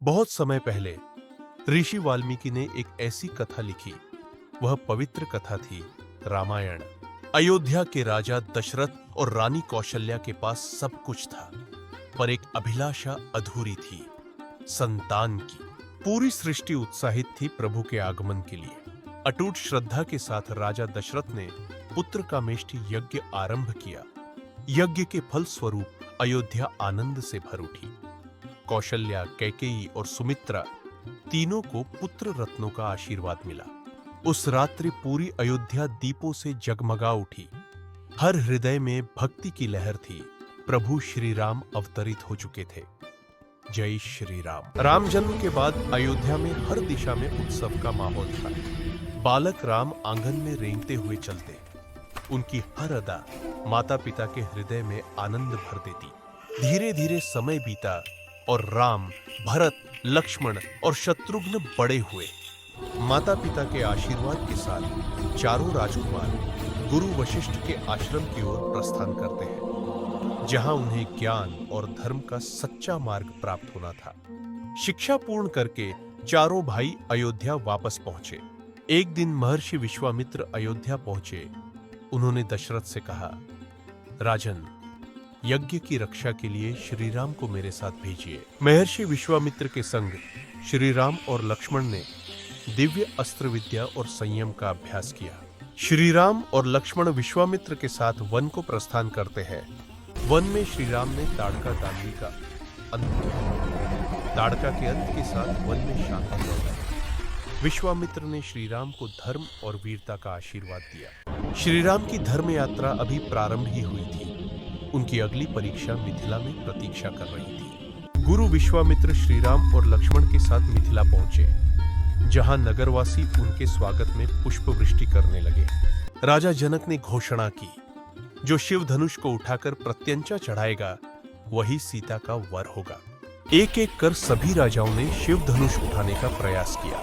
बहुत समय पहले ऋषि वाल्मीकि ने एक ऐसी कथा लिखी। वह पवित्र कथा थी रामायण। अयोध्या के राजा दशरथ और रानी कौशल्या के पास सब कुछ था, पर एक अभिलाषा अधूरी थी, संतान की। पूरी सृष्टि उत्साहित थी प्रभु के आगमन के लिए। अटूट श्रद्धा के साथ राजा दशरथ ने पुत्र कामेष्ठी यज्ञ आरंभ किया। यज्ञ के फल स्वरूप अयोध्या आनंद से भर उठी। कौशल्या, कैकेयी और सुमित्रा तीनों को पुत्र रत्नों का आशीर्वाद मिला। उस रात्रि पूरी अयोध्या दीपों से जगमगा उठी। हर हृदय में भक्ति की लहर थी। प्रभु श्री राम अवतरित हो चुके थे। जय श्री राम। राम जन्म के बाद अयोध्या में हर दिशा में उत्सव का माहौल था। बालक राम आंगन में रेंगते हुए चलते। उनकी हर अदा माता पिता के हृदय में आनंद भर देती। धीरे धीरे समय बीता और राम, भरत, लक्ष्मण और शत्रुघ्न बड़े हुए। माता पिता के आशीर्वाद के साथ चारों राजकुमार गुरु वशिष्ठ के आश्रम की ओर प्रस्थान करते हैं, जहां उन्हें ज्ञान और धर्म का सच्चा मार्ग प्राप्त होना था। शिक्षा पूर्ण करके चारों भाई अयोध्या वापस पहुंचे। एक दिन महर्षि विश्वामित्र अयोध्या पहुंचे। उन्होंने दशरथ से कहा, राजन, यज्ञ की रक्षा के लिए श्री राम को मेरे साथ भेजिए। महर्षि विश्वामित्र के संग श्री राम और लक्ष्मण ने दिव्य अस्त्र विद्या और संयम का अभ्यास किया। श्री राम और लक्ष्मण विश्वामित्र के साथ वन को प्रस्थान करते हैं। वन में श्री राम ने ताड़का दानवी का अंत किया। ताड़का के अंत के साथ वन में शांति लौट आई। विश्वामित्र ने श्री राम को धर्म और वीरता का आशीर्वाद दिया। श्री राम की धर्म यात्रा अभी प्रारंभ ही हुई थी। उनकी अगली परीक्षा मिथिला में प्रतीक्षा कर रही थी। गुरु विश्वामित्र श्री राम और लक्ष्मण के साथ मिथिला पहुंचे, जहां नगरवासी उनके स्वागत में पुष्प वृष्टि करने लगे। राजा जनक ने घोषणा की, जो शिव धनुष को उठाकर प्रत्यंचा चढ़ाएगा वही सीता का वर होगा। एक एक कर सभी राजाओं ने शिव धनुष उठाने का प्रयास किया,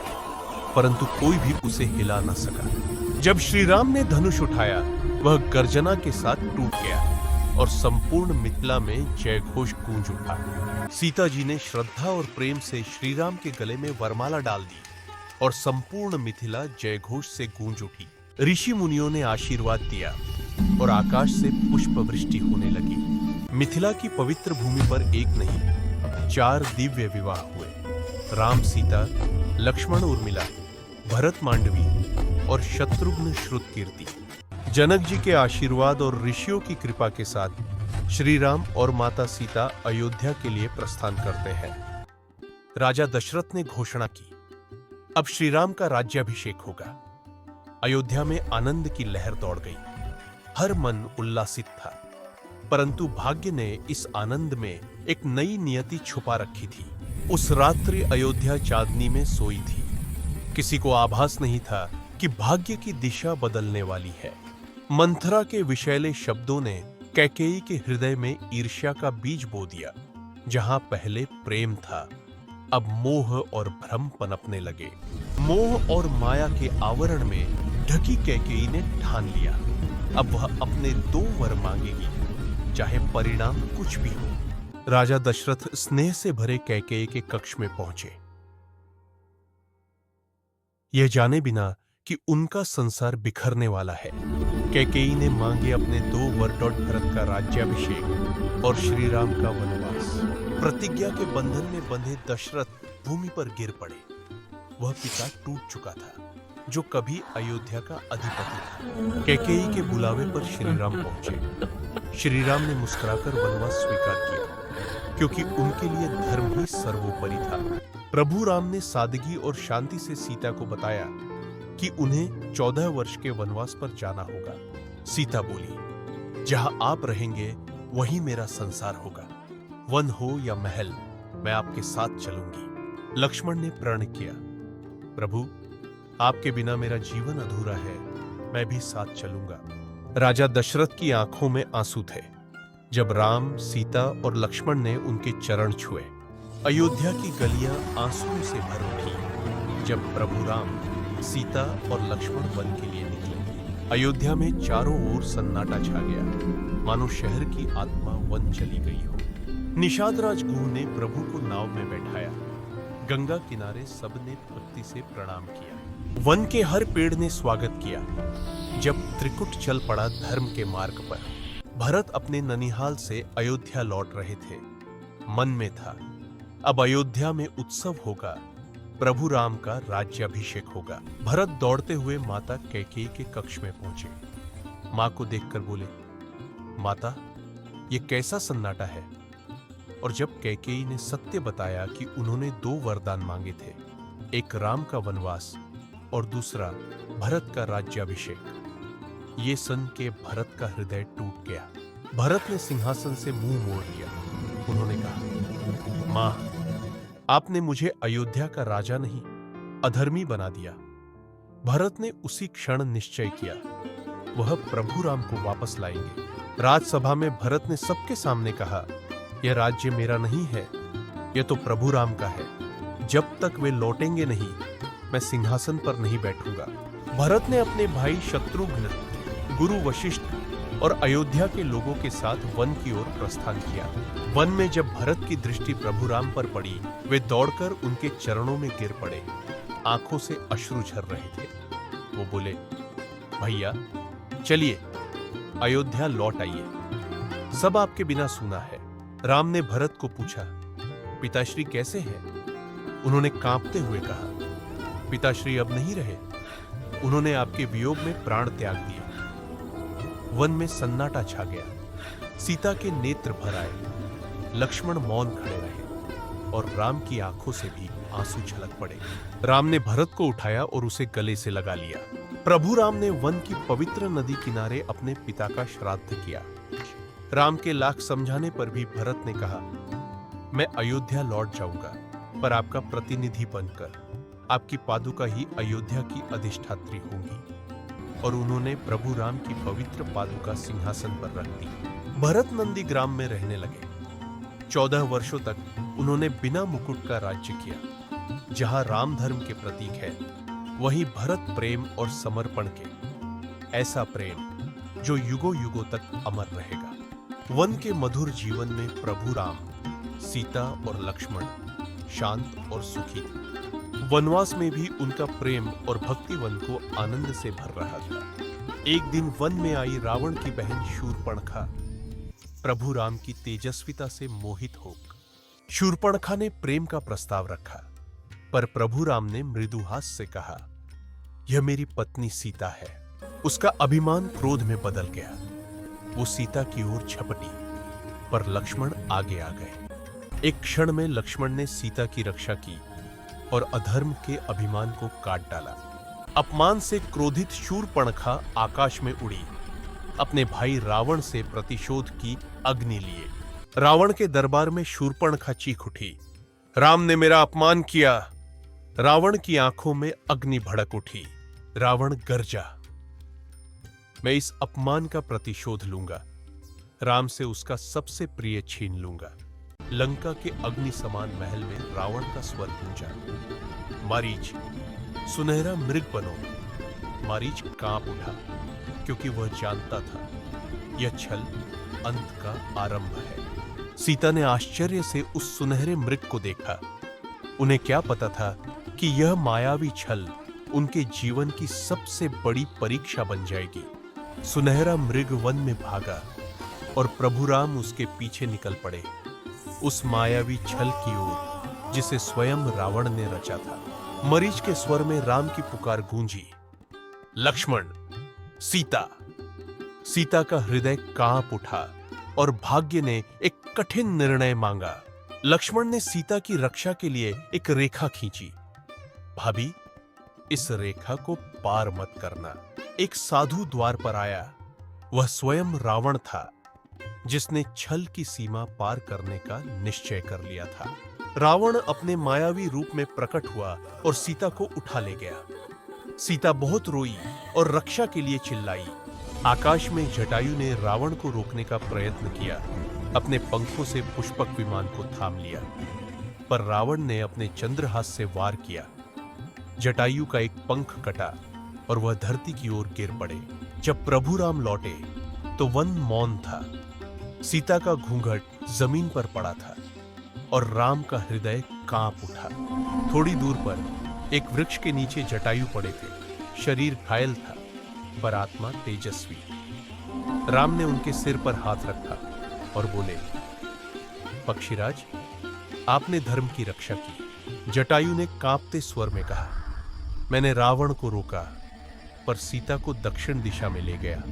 परंतु कोई भी उसे हिला न सका। जब श्री राम ने धनुष उठाया, वह गर्जना के साथ टूट गया और संपूर्ण मिथिला में जयघोष गूंज उठा। सीता जी ने श्रद्धा और प्रेम से श्री राम के गले में वरमाला डाल दी और संपूर्ण मिथिला जयघोष से गूंज उठी। ऋषि मुनियों ने आशीर्वाद दिया और आकाश से पुष्प वृष्टि होने लगी। मिथिला की पवित्र भूमि पर एक नहीं, 4 दिव्य विवाह हुए। राम सीता, लक्ष्मण उर्मिला, भरत मांडवी और शत्रुघ्न श्रुतकीर्ति। जनक जी के आशीर्वाद और ऋषियों की कृपा के साथ श्री राम और माता सीता अयोध्या के लिए प्रस्थान करते हैं। राजा दशरथ ने घोषणा की, अब श्री राम का राज्याभिषेक होगा। अयोध्या में आनंद की लहर दौड़ गई। हर मन उल्लासित था, परंतु भाग्य ने इस आनंद में एक नई नियति छुपा रखी थी। उस रात्रि अयोध्या चांदनी में सोई थी। किसी को आभास नहीं था कि भाग्य की दिशा बदलने वाली है। मंथरा के विषैले शब्दों ने कैकेयी के हृदय में ईर्ष्या का बीज बो दिया। जहां पहले प्रेम था, अब मोह और भ्रम पनपने लगे। मोह और माया के आवरण में ढकी कैकेयी ने ठान लिया, अब वह अपने 2 वर मांगेगी, चाहे परिणाम कुछ भी हो। राजा दशरथ स्नेह से भरे कैकेयी के कक्ष में पहुंचे, यह जाने बिना कि उनका संसार बिखरने वाला है। कैकेयी ने मांगे अपने 2 वर, भरत का राज्याभिषेक और श्री राम का वनवास। प्रतिज्ञा के बंधन में बंधे दशरथ भूमि पर गिर पड़े। वह पिता टूट चुका था, जो कभी अयोध्या का अधिपति था। कैकेयी के बुलावे पर श्री राम पहुंचे। श्री राम ने मुस्कुराकर वनवास स्वीकार किया, क्योंकि उनके लिए धर्म ही सर्वोपरि था। प्रभु राम ने सादगी और शांति से सीता को बताया कि उन्हें 14 वर्ष के वनवास पर जाना होगा। सीता बोली, जहां आप रहेंगे वहीं मेरा संसार होगा। वन हो या महल, मैं आपके साथ चलूंगी। लक्ष्मण ने प्रण किया, प्रभु, आपके बिना मेरा जीवन अधूरा है, मैं भी साथ चलूंगा। राजा दशरथ की आंखों में आंसू थे जब राम, सीता और लक्ष्मण ने उनके चरण छुए। अयोध्या की गलियां आंसुओं से भर उठी जब प्रभु राम, सीता और लक्ष्मण वन के लिए निकले। अयोध्या में चारों ओर सन्नाटा छा गया, मानो शहर की आत्मा वन चली गई हो। निषाद राज गुह ने प्रभु को नाव में बैठाया। गंगा किनारे सबने भक्ति से प्रणाम किया। वन के हर पेड़ ने स्वागत किया। जब त्रिकुट चल पड़ा धर्म के मार्ग पर, भरत अपने ननिहाल से अयोध्या लौट रहे थे। मन में था, अब अयोध्या में उत्सव होगा, प्रभु राम का राज्याभिषेक होगा। भरत दौड़ते हुए माता कैकेयी के कक्ष में पहुंचे। मां को देखकर बोले, माता, ये कैसा सन्नाटा है? और जब कैकेयी ने सत्य बताया कि उन्होंने 2 वरदान मांगे थे, एक राम का वनवास और दूसरा भरत का राज्याभिषेक, ये सुन के भरत का हृदय टूट गया। भरत ने सिंहासन से मुंह मोड़ लिया। उन्होंने कहा, मां, आपने मुझे अयोध्या का राजा नहीं, अधर्मी बना दिया। भरत ने उसी क्षण निश्चय किया, वह प्रभु राम को वापस लाएंगे। राजसभा में भरत ने सबके सामने कहा, यह राज्य मेरा नहीं है, यह तो प्रभु राम का है। जब तक वे लौटेंगे नहीं, मैं सिंहासन पर नहीं बैठूंगा। भरत ने अपने भाई शत्रुघ्न, गुरु वशिष्ठ और अयोध्या के लोगों के साथ वन की ओर प्रस्थान किया। वन में जब भरत की दृष्टि प्रभु राम पर पड़ी, वे दौड़कर उनके चरणों में गिर पड़े। आंखों से अश्रु झर रहे थे। वो बोले, भैया चलिए, अयोध्या लौट आइए, सब आपके बिना सूना है। राम ने भरत को पूछा, पिताश्री कैसे हैं? उन्होंने कांपते हुए कहा, पिताश्री अब नहीं रहे, उन्होंने आपके वियोग में प्राण त्याग दिए। वन में सन्नाटा छा गया। सीता के नेत्र भर आए। लक्ष्मण मौन खड़े रहे और राम की आंखों से भी आंसू छलक पड़े। राम ने भरत को उठाया और उसे गले से लगा लिया। प्रभु राम ने वन की पवित्र नदी किनारे अपने पिता का श्राद्ध किया। राम के लाख समझाने पर भी भरत ने कहा, मैं अयोध्या लौट जाऊंगा, पर आपका प्रतिनिधि बनकर। आपकी पादुका ही अयोध्या की अधिष्ठात्री होंगी। और उन्होंने प्रभु राम की पवित्र पादुका सिंहासन पर रख दी। भरत नंदी ग्राम में रहने लगे। 14 वर्षों तक उन्होंने बिना मुकुट का राज्य किया। जहां राम धर्म के प्रतीक है, वहीं भरत प्रेम और समर्पण के, ऐसा प्रेम जो युगों युगों तक अमर रहेगा। वन के मधुर जीवन में प्रभु राम, सीता और लक्ष्मण शांत और सुखी थे। वनवास में भी उनका प्रेम और भक्ति वन को आनंद से भर रहा था। एक दिन वन में आई रावण की बहन शूर्पणखा प्रभु राम की तेजस्विता से मोहित हो शूर्पणखा ने प्रेम का प्रस्ताव रखा, पर प्रभु राम ने मृदुहास से कहा, यह मेरी पत्नी सीता है। उसका अभिमान क्रोध में बदल गया। वो सीता की ओर झपटी, पर लक्ष्मण आगे आ गए। एक क्षण में लक्ष्मण ने सीता की रक्षा की और अधर्म के अभिमान को काट डाला। अपमान से क्रोधित शूर्पणखा आकाश में उड़ी, अपने भाई रावण से प्रतिशोध की अग्नि लिए। रावण के दरबार में शूर्पणखा चीख उठी, राम ने मेरा अपमान किया। रावण की आंखों में अग्नि भड़क उठी। रावण गरजा, मैं इस अपमान का प्रतिशोध लूंगा। राम से उसका सबसे प्रिय छीन लूंगा। लंका के अग्नि समान महल में रावण का स्वर गूंजा, मारीच, सुनहरा मृग बनो। मारीच कांप उठा, क्योंकि वह जानता था यह छल अंत का आरंभ है। सीता ने आश्चर्य से उस सुनहरे मृग को देखा। उन्हें क्या पता था कि यह मायावी छल उनके जीवन की सबसे बड़ी परीक्षा बन जाएगी। सुनहरा मृग वन में भागा और प्रभु राम उसके पीछे निकल पड़े, उस मायावी छल की ओर जिसे स्वयं रावण ने रचा था। मरीच के स्वर में राम की पुकार गूंजी, लक्ष्मण, सीता। सीता का हृदय कांप उठा और भाग्य ने एक कठिन निर्णय मांगा। लक्ष्मण ने सीता की रक्षा के लिए एक रेखा खींची। भाभी, इस रेखा को पार मत करना। एक साधु द्वार पर आया। वह स्वयं रावण था, जिसने छल की सीमा पार करने का निश्चय कर लिया था। रावण अपने मायावी रूप में प्रकट हुआ और सीता को उठा ले गया। सीता बहुत रोई और रक्षा के लिए चिल्लाई। आकाश में जटायु ने रावण को रोकने का प्रयत्न किया। अपने पंखों से पुष्पक विमान को थाम लिया, पर रावण ने अपने चंद्रहास से वार किया। जटायु का एक पंख कटा और वह धरती की ओर गिर पड़े। जब प्रभु राम लौटे तो वन मौन था। सीता का घूंघट जमीन पर पड़ा था और राम का हृदय कांप उठा। थोड़ी दूर पर एक वृक्ष के नीचे जटायु पड़े थे। शरीर घायल था पर आत्मा तेजस्वी। राम ने उनके सिर पर हाथ रखा और बोले, पक्षीराज, आपने धर्म की रक्षा की। जटायु ने कांपते स्वर में कहा, मैंने रावण को रोका पर सीता को दक्षिण दिशा में ले गया।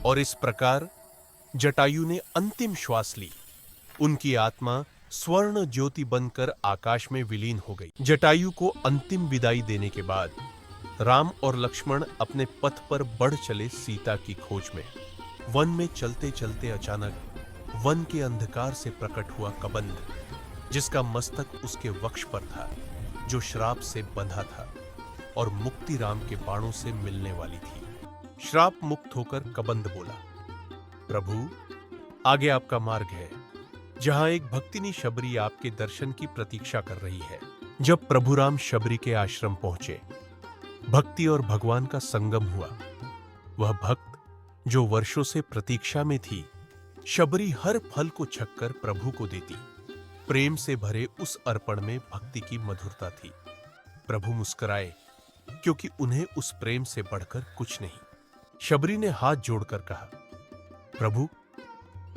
और इस प्रकार जटायु ने अंतिम श्वास ली। उनकी आत्मा स्वर्ण ज्योति बनकर आकाश में विलीन हो गई। जटायु को अंतिम विदाई देने के बाद राम और लक्ष्मण अपने पथ पर बढ़ चले सीता की खोज में। वन में चलते चलते अचानक वन के अंधकार से प्रकट हुआ कबंध, जिसका मस्तक उसके वक्ष पर था, जो श्राप से बंधा था और मुक्ति राम के बाणों से मिलने वाली थी। श्राप मुक्त होकर कबंध बोला, प्रभु, आगे आपका मार्ग है, जहां एक भक्तिनी शबरी आपके दर्शन की प्रतीक्षा कर रही है। जब प्रभु राम शबरी के आश्रम पहुंचे, भक्ति और भगवान का संगम हुआ। वह भक्त जो वर्षों से प्रतीक्षा में थी, शबरी हर फल को छककर प्रभु को देती। प्रेम से भरे उस अर्पण में भक्ति की मधुरता थी। प्रभु मुस्कुराए, क्योंकि उन्हें उस प्रेम से बढ़कर कुछ नहीं। शबरी ने हाथ जोड़कर कहा, प्रभु,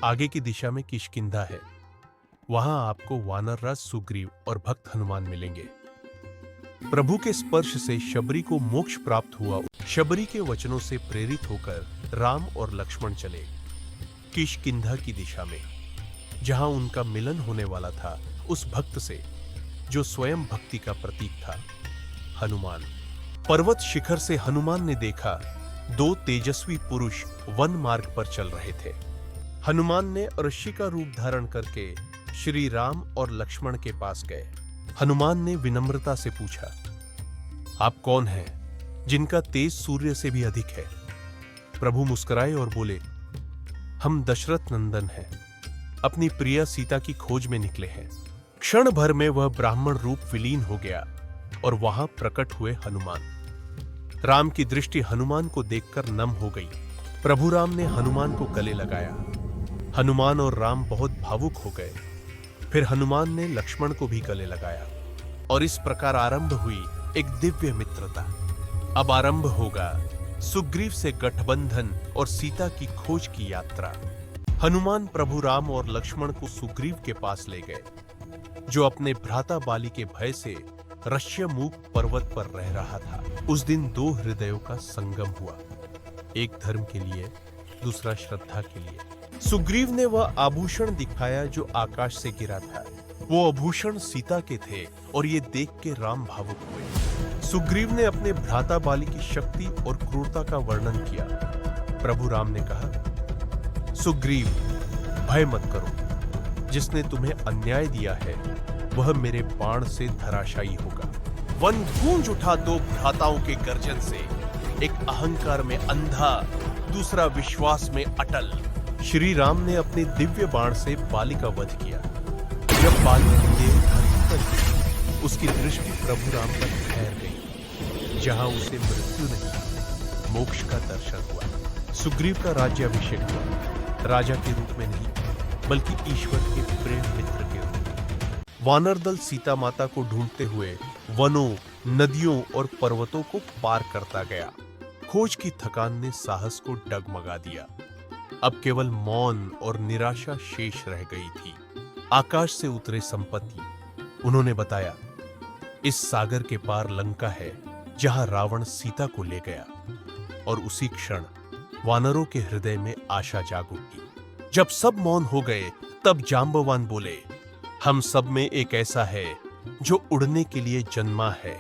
आगे की दिशा में किष्किंधा है। वहां आपको वानरराज सुग्रीव और भक्त हनुमान मिलेंगे। प्रभु के स्पर्श से शबरी को मोक्ष प्राप्त हुआ। शबरी के वचनों से प्रेरित होकर राम और लक्ष्मण चले किष्किंधा की दिशा में, जहां उनका मिलन होने वाला था उस भक्त से जो स्वयं भक्ति का प्रतीक था, हनुमान। पर्वत शिखर से हनुमान ने देखा दो तेजस्वी पुरुष वन मार्ग पर चल रहे थे। हनुमान ने ऋषि का रूप धारण करके श्री राम और लक्ष्मण के पास गए। हनुमान ने विनम्रता से पूछा, आप कौन हैं जिनका तेज सूर्य से भी अधिक है? प्रभु मुस्कुराए और बोले, हम दशरथ नंदन हैं, अपनी प्रिया सीता की खोज में निकले हैं। क्षण भर में वह ब्राह्मण रूप विलीन हो गया और वहां प्रकट हुए हनुमान। राम की दृष्टि हनुमान को देखकर नम हो गई। प्रभु राम ने हनुमान को गले लगाया। हनुमान और राम बहुत भावुक हो गए। फिर हनुमान ने लक्ष्मण को भी गले लगाया और इस प्रकार आरंभ हुई एक दिव्य मित्रता। अब आरंभ होगा सुग्रीव से गठबंधन और सीता की खोज की यात्रा। हनुमान प्रभु राम और लक्ष्मण को सुग्रीव के पास ले गए, जो अपने भ्राता बाली के भय से ऋष्यमूक पर्वत पर रह रहा था। उस दिन दो हृदयों का संगम हुआ, एक धर्म के लिए, दूसरा श्रद्धा के लिए। सुग्रीव ने वह आभूषण दिखाया जो आकाश से गिरा था। वो आभूषण सीता के थे और ये देख के राम भावुक हुए। सुग्रीव ने अपने भ्राता बाली की शक्ति और क्रूरता का वर्णन किया। प्रभु राम ने कहा, सुग्रीव, भय मत करो। जिसने तुम्हें अन्याय दिया है वह मेरे बाण से धराशायी होगा। वन गूंज उठा दो भ्राताओं के गर्जन से, एक अहंकार में अंधा, दूसरा विश्वास में अटल। श्री राम ने अपने दिव्य बाण से बाली का वध किया। जब बाली की देह धरती पर गिरी, उसकी दृष्टि प्रभु राम पर ठहर गई, जहां उसे मृत्यु नहीं, मोक्ष का दर्शन हुआ। सुग्रीव का राज्याभिषेक हुआ, राजा के रूप में नहीं, बल्कि ईश्वर के प्रेम मित्र के रूप में। वानर दल सीता माता को ढूंढते हुए वनों, नदियों और पर्वतों को पार करता गया। खोज की थकान ने साहस को डगमगा दिया। अब केवल मौन और निराशा शेष रह गई थी। आकाश से उतरे संपत्ति, उन्होंने बताया, इस सागर के पार लंका है जहां रावण सीता को ले गया। और उसी क्षण वानरों के हृदय में आशा जाग उठी। जब सब मौन हो गए, तब जांबवान बोले, हम सब में एक ऐसा है जो उड़ने के लिए जन्मा है।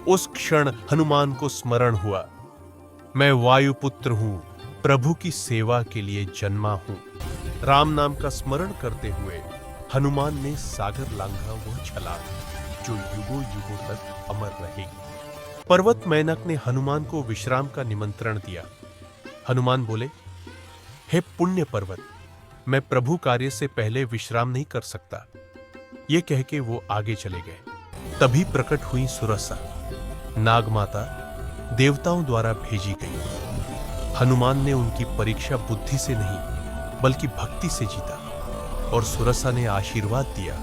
उस क्षण हनुमान को स्मरण हुआ, मैं वायुपुत्र हूं, प्रभु की सेवा के लिए जन्मा हूं। राम नाम का स्मरण करते हुए हनुमान ने सागर लांघा वह छलांग जो युगों युगों तक अमर रहेगी। पर्वत मैनक ने हनुमान को विश्राम का निमंत्रण दिया। हनुमान बोले, हे पुण्य पर्वत, मैं प्रभु कार्य से पहले विश्राम नहीं कर सकता। ये कह के वो आगे चले गए। तभी प्रकट हुई सुरसा, नागमाता, देवताओं द्वारा भेजी गई। हनुमान ने उनकी परीक्षा बुद्धि से नहीं बल्कि भक्ति से जीता और सुरसा ने आशीर्वाद दिया,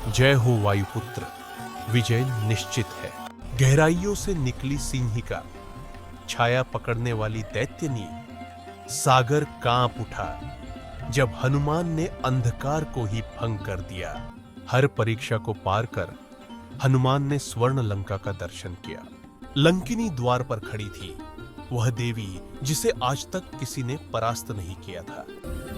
जय हो वायुपुत्र, विजय निश्चित है। गहराइयों से निकली सिंहिका, छाया पकड़ने वाली दैत्यनी, सागर कांप उठा जब हनुमान ने अंधकार को ही भंग कर दिया। हर परीक्षा को पार कर हनुमान ने स्वर्ण लंका का दर्शन किया। लंकिनी द्वार पर खड़ी थी, वह देवी जिसे आज तक किसी ने परास्त नहीं किया था।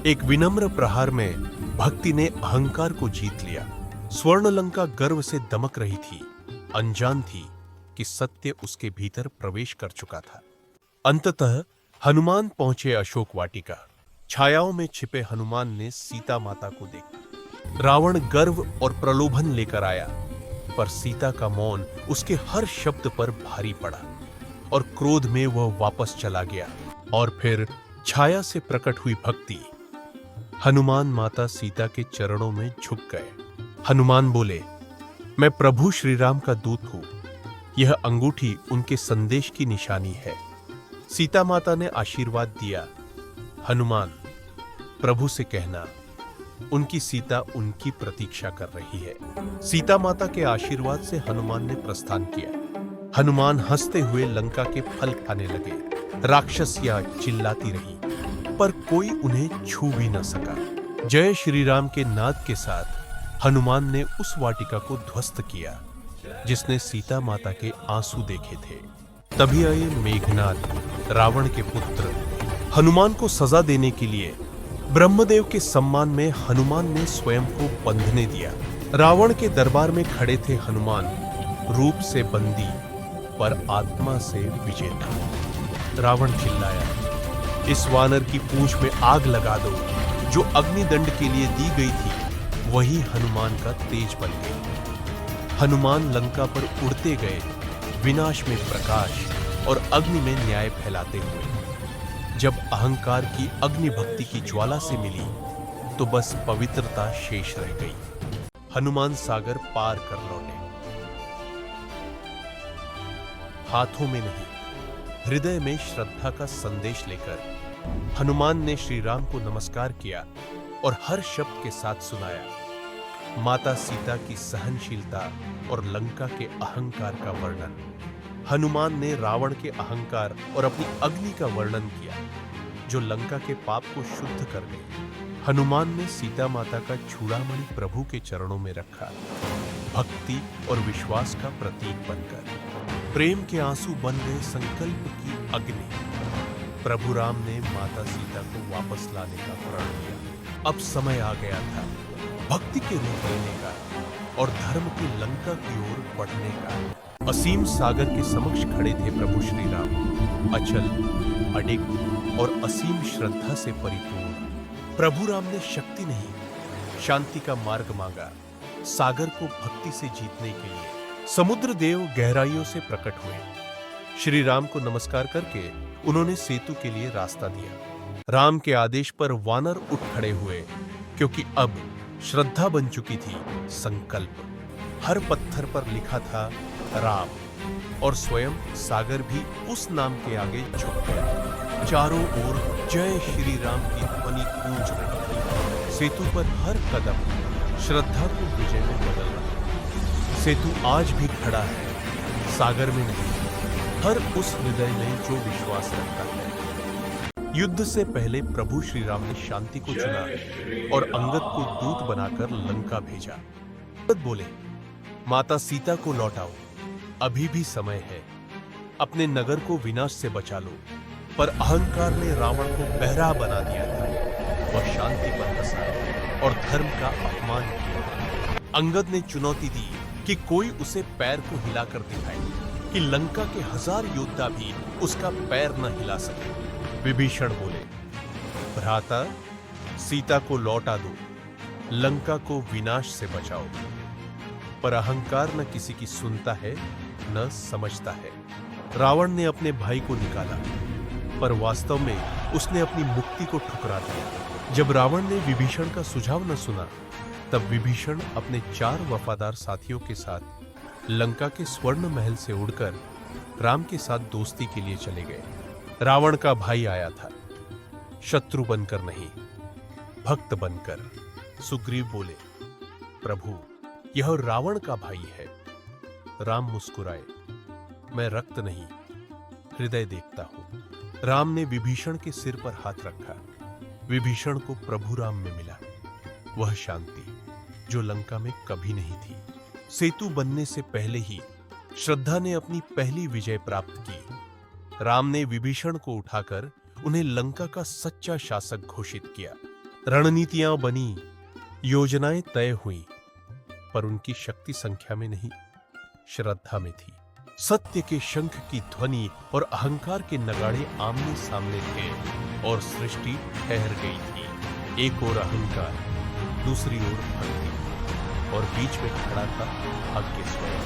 एक विनम्र प्रहार में भक्ति ने अहंकार को जीत लिया। स्वर्ण लंका गर्व से दमक रही थी, अनजान थी कि सत्य उसके भीतर प्रवेश कर चुका था। अंततः हनुमान पहुंचे अशोक वाटिका। छायाओं में छिपे हनुमान ने सीता माता को देखा। रावण गर्व और प्रलोभन लेकर आया, पर सीता का मौन उसके हर शब्द पर भारी पड़ा और क्रोध में वह वापस चला गया। और फिर छाया से प्रकट हुई भक्ति। हनुमान माता सीता के चरणों में झुक गए। हनुमान बोले, मैं प्रभु श्री राम का दूत हूं। यह अंगूठी उनके संदेश की निशानी है। सीता माता ने आशीर्वाद दिया, हनुमान, प्रभु से कहना उनकी सीता उनकी प्रतीक्षा कर रही है। सीता माता के आशीर्वाद से हनुमान ने प्रस्थान किया। हनुमान हंसते हुए लंका के फल खाने लगे। राक्षसियां चिल्लाती रही, पर कोई उन्हें छू भी न सका। जय श्री राम के नाद के साथ हनुमान ने उस वाटिका को ध्वस्त किया जिसने सीता माता के आंसू देखे थे। तभी आए मेघनाद, रावण के पुत्र। हनुमान को सजा देने के लिए ब्रह्मदेव के सम्मान में हनुमान ने स्वयं को बंधने दिया। रावण के दरबार में खड़े थे हनुमान, रूप से बंदी पर आत्मा से विजेता। रावण चिल्लाया, इस वानर की पूंछ में आग लगा दो। जो अग्निदंड के लिए दी गई थी वही हनुमान का तेज बन गई। हनुमान लंका पर उड़ते गए, विनाश में प्रकाश और अग्नि में न्याय फैलाते हुए। जब अहंकार की अग्नि भक्ति की ज्वाला से मिली तो बस पवित्रता शेष रह गई। हनुमान सागर पार कर लौटे, हाथों में नहीं, हृदय में श्रद्धा का संदेश लेकर। हनुमान ने श्री राम को नमस्कार किया और हर शब्द के साथ सुनाया माता सीता की सहनशीलता और लंका के अहंकार का वर्णन। हनुमान ने रावण के अहंकार और अपनी अग्नि का वर्णन किया जो लंका के पाप को शुद्ध कर गई। हनुमान ने सीता माता का चूड़ामणि प्रभु के चरणों में रखा, भक्ति और विश्वास का प्रतीक बनकर। प्रेम के आंसू बन गए संकल्प की अग्नि। प्रभु राम ने माता सीता को वापस लाने का प्रण लिया। अब समय आ गया था भक्ति के रूप लेने का और धर्म की लंका की ओर बढ़ने का। असीम सागर के समक्ष खड़े थे प्रभु श्री राम, अचल, अडिग और असीम श्रद्धा से परिपूर्ण। प्रभु राम ने शक्ति नहीं, शांति का मार्ग मांगा, सागर को भक्ति से जीतने के लिए। समुद्र देव गहराइयों से प्रकट हुए। श्री राम को नमस्कार करके उन्होंने सेतु के लिए रास्ता दिया। राम के आदेश पर वानर उठ खड़े हुए, क्योंकि अब श्रद्धा बन चुकी थी संकल्प। हर पत्थर पर लिखा था राम, और स्वयं सागर भी उस नाम के आगे झुक गया। चारों ओर जय श्री राम की ध्वनि गूंज रही थी। सेतु पर हर कदम श्रद्धा को विजय में बदल रहा। सेतु आज भी खड़ा है, सागर में नहीं, हर उस हृदय में जो विश्वास रखता है। युद्ध से पहले प्रभु श्री राम ने शांति को चुना और अंगद को दूत बनाकर लंका भेजा। अंगद बोले, माता सीता को लौटाओ, अभी भी समय है। अपने नगर को विनाश से बचा लो। पर अहंकार ने रावण को बहरा बना दिया था। वह शांति पर हंसा और धर्म का अपमान किया। अंगद ने चुनौती दी कि कोई उसे पैर को हिलाकर दिखाए कि लंका के 1000 योद्धा भी उसका पैर न हिला सके। विभीषण बोले, भ्राता, सीता को लौटा दो, लंका को विनाश से बचाओ। पर अहंकार न किसी की सुनता है न समझता है। रावण ने अपने भाई को निकाला, पर वास्तव में उसने अपनी मुक्ति को ठुकरा दिया। जब रावण ने विभीषण का सुझाव न सुना, तब विभीषण अपने 4 वफादार साथियों के साथ लंका के स्वर्ण महल से उड़कर राम के साथ दोस्ती के लिए चले गए। रावण का भाई आया था, शत्रु बनकर नहीं, भक्त बनकर। सुग्रीव बोले, प्रभु, यह रावण का भाई है। राम मुस्कुराए, मैं रक्त नहीं, हृदय देखता हूं। राम ने विभीषण के सिर पर हाथ रखा। विभीषण को प्रभु राम में मिला वह शांति जो लंका में कभी नहीं थी। सेतु बनने से पहले ही श्रद्धा ने अपनी पहली विजय प्राप्त की। राम ने विभीषण को उठाकर उन्हें लंका का सच्चा शासक घोषित किया। रणनीतियां बनी, योजनाएं तय हुई, पर उनकी शक्ति संख्या में नहीं, श्रद्धा में थी। सत्य के शंख की ध्वनि और अहंकार के नगाड़े आमने सामने थे और सृष्टि ठहर गई थी। एक ओर अहंकार, दूसरी ओर भक्ति, और बीच में खड़ा था भाग्य स्वयं।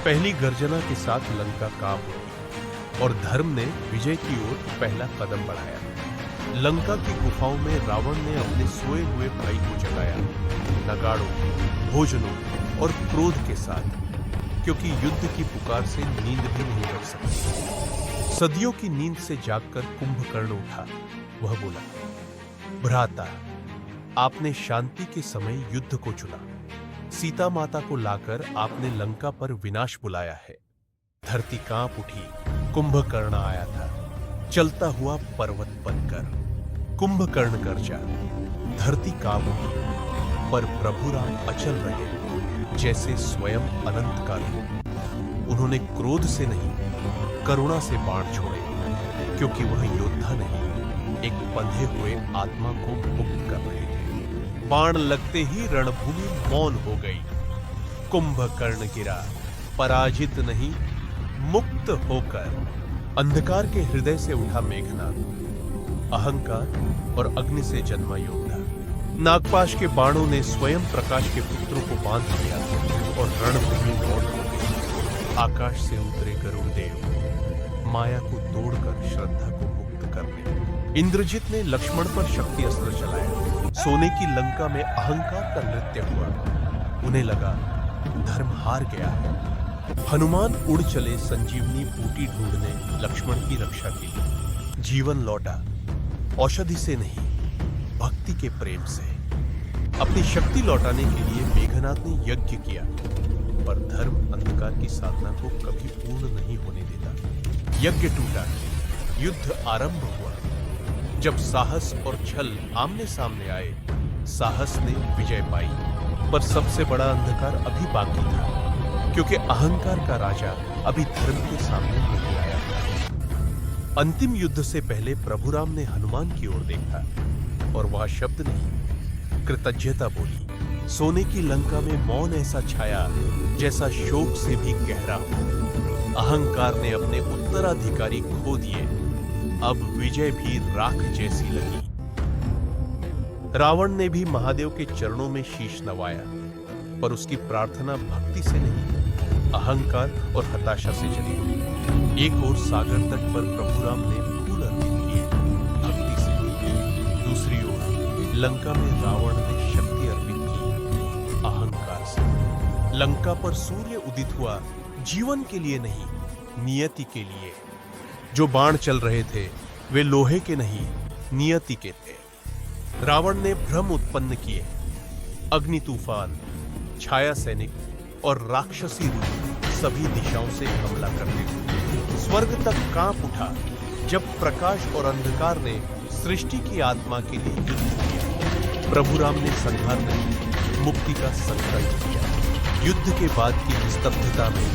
पहली गर्जना के साथ लंका कांप उठी और धर्म ने विजय की ओर पहला कदम बढ़ाया। लंका की गुफाओं में रावण ने अपने सोए हुए भाई को जगाया, नगाड़ों, भोजनों और क्रोध के साथ, क्योंकि युद्ध की पुकार से नींद भी नहीं लग सकती। सदियों की नींद से जागकर कुंभकर्ण उठा। वह बोला, भ्राता, आपने शांति के समय युद्ध को चुना। सीता माता को लाकर आपने लंका पर विनाश बुलाया है। धरती कांप उठी। कुंभकर्ण आया था, चलता हुआ पर्वत बनकर। कुंभकर्ण गर्जा, धरती कांप उठी, पर प्रभु राम अचल रहे, जैसे स्वयं अनंत का रूप। उन्होंने क्रोध से नहीं, करुणा से बाण छोड़े, क्योंकि वह योद्धा नहीं, एक बंधे हुए आत्मा को मुक्त कर रहे थे। बाण लगते ही रणभूमि मौन हो गई। कुंभकर्ण गिरा, पराजित नहीं, मुक्त होकर। अंधकार के हृदय से उठा मेघनाद, अहंकार और अग्नि से जन्मा योद्धा। नागपाश के बाणों ने स्वयं प्रकाश के पुत्रों को बांध लिया और रणभूमि लौट हो गई। आकाश से उतरे गरुड़ देव, माया को तोड़कर श्रद्धा को मुक्त करने। इंद्रजित ने लक्ष्मण पर शक्ति अस्त्र चलाया। सोने की लंका में अहंकार का नृत्य हुआ। उन्हें लगा धर्म हार गया है। हनुमान उड़ चले संजीवनी बूटी ढूंढने लक्ष्मण की रक्षा के लिए। जीवन लौटा, औषधि से नहीं, भक्ति के प्रेम से। अपनी शक्ति लौटाने के लिए मेघनाद ने यज्ञ किया, पर धर्म अंधकार की साधना को कभी पूर्ण नहीं होने देता। यज्ञ टूटा, युद्ध आरंभ हुआ। जब साहस और छल आमने सामने आए, साहस ने विजय पाई, पर सबसे बड़ा अंधकार अभी बाकी था, क्योंकि अहंकार का राजा अभी धर्म के सामने नहीं आया था। अंतिम युद्ध से पहले प्रभु राम ने हनुमान की ओर देखा और वह शब्द नहीं, कृतज्ञता बोली। सोने की लंका में मौन ऐसा छाया जैसा शोक से भी गहरा हो। अहंकार ने अपने उत्तराधिकारी खो दिए, अब विजय भी राख जैसी लगी। रावण ने भी महादेव के चरणों में शीश नवाया, पर उसकी प्रार्थना भक्ति से नहीं, अहंकार और हताशा से चली। एक ओर सागर तट पर प्रभु राम ने फूल अर्पित किए, भक्ति से। दूसरी ओर लंका में रावण ने शक्ति अर्पित की, अहंकार से। लंका पर सूर्य उदित हुआ, जीवन के लिए नहीं, नियति के लिए। जो बाण चल रहे थे वे लोहे के नहीं, नियति के थे। रावण ने भ्रम उत्पन्न किए। अग्नि तूफान, छाया सैनिक और राक्षसी रूप सभी दिशाओं से हमला करते थे। स्वर्ग तक कांप उठा जब प्रकाश और अंधकार ने सृष्टि की आत्मा के लिए युद्ध किया। प्रभु राम ने संहार नहीं, मुक्ति का संकल्प किया। युद्ध के बाद की स्तब्धता में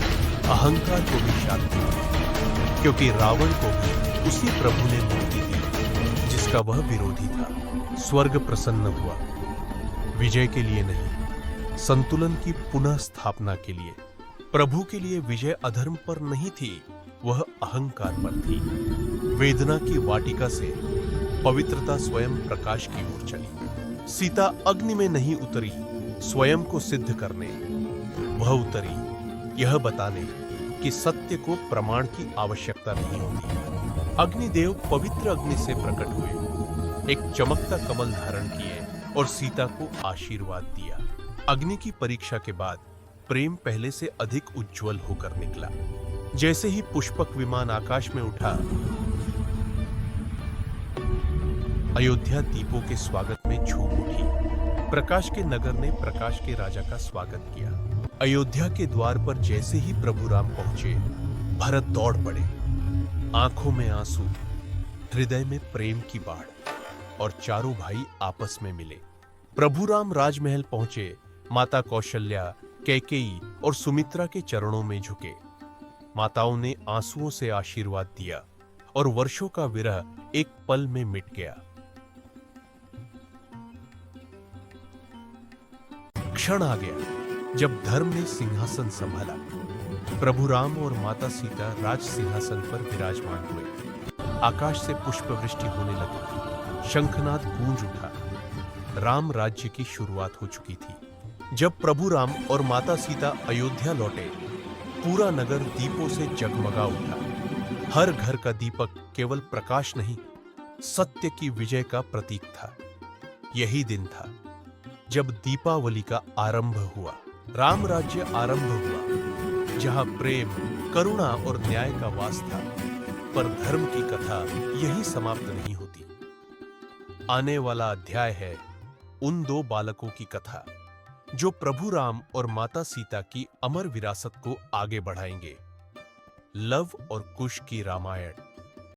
अहंकार को भी शांति मिली, क्योंकि रावण को भी उसी प्रभु ने मुक्ति दी जिसका वह विरोधी था। स्वर्ग प्रसन्न हुआ, विजय के लिए नहीं, संतुलन की पुनः स्थापना के लिए। प्रभु के लिए विजय अधर्म पर नहीं थी, वह अहंकार पर थी। वेदना की वाटिका से पवित्रता स्वयं प्रकाश की ओर चली। सीता अग्नि में नहीं उतरी स्वयं को सिद्ध करने, वह उतरी यह बताने कि सत्य को प्रमाण की आवश्यकता नहीं होती। अग्निदेव पवित्र अग्नि से प्रकट हुए, एक चमकता कमल धारण किए और सीता को आशीर्वाद दिया। अग्नि की परीक्षा के बाद प्रेम पहले से अधिक उज्जवल होकर निकला। जैसे ही पुष्पक विमान आकाश में उठा, अयोध्या दीपों के स्वागत में झूम उठी। प्रकाश के नगर ने प्रकाश के राजा का स्वागत किया। अयोध्या के द्वार पर जैसे ही प्रभु राम पहुंचे, भरत दौड़ पड़े। आंखों में आंसू, हृदय में प्रेम की बाढ़, और चारों भाई आपस में मिले। प्रभु राम राजमहल पहुंचे, माता कौशल्या, कैकेयी और सुमित्रा के चरणों में झुके। माताओं ने आंसुओं से आशीर्वाद दिया और वर्षों का विरह एक पल में मिट गया। क्षण आ गया जब धर्म ने सिंहासन संभाला। प्रभु राम और माता सीता राज सिंहासन पर विराजमान हुए। आकाश से पुष्प वृष्टि होने लगी, शंखनाद गूंज उठा। राम राज्य की शुरुआत हो चुकी थी। जब प्रभु राम और माता सीता अयोध्या लौटे, पूरा नगर दीपों से जगमगा उठा। हर घर का दीपक केवल प्रकाश नहीं, सत्य की विजय का प्रतीक था। यही दिन था जब दीपावली का आरंभ हुआ। राम राज्य आरंभ हुआ, जहां प्रेम, करुणा और न्याय का वास था। पर धर्म की कथा यही समाप्त नहीं होती। आने वाला अध्याय है उन दो बालकों की कथा, जो प्रभु राम और माता सीता की अमर विरासत को आगे बढ़ाएंगे। लव और कुश की रामायण।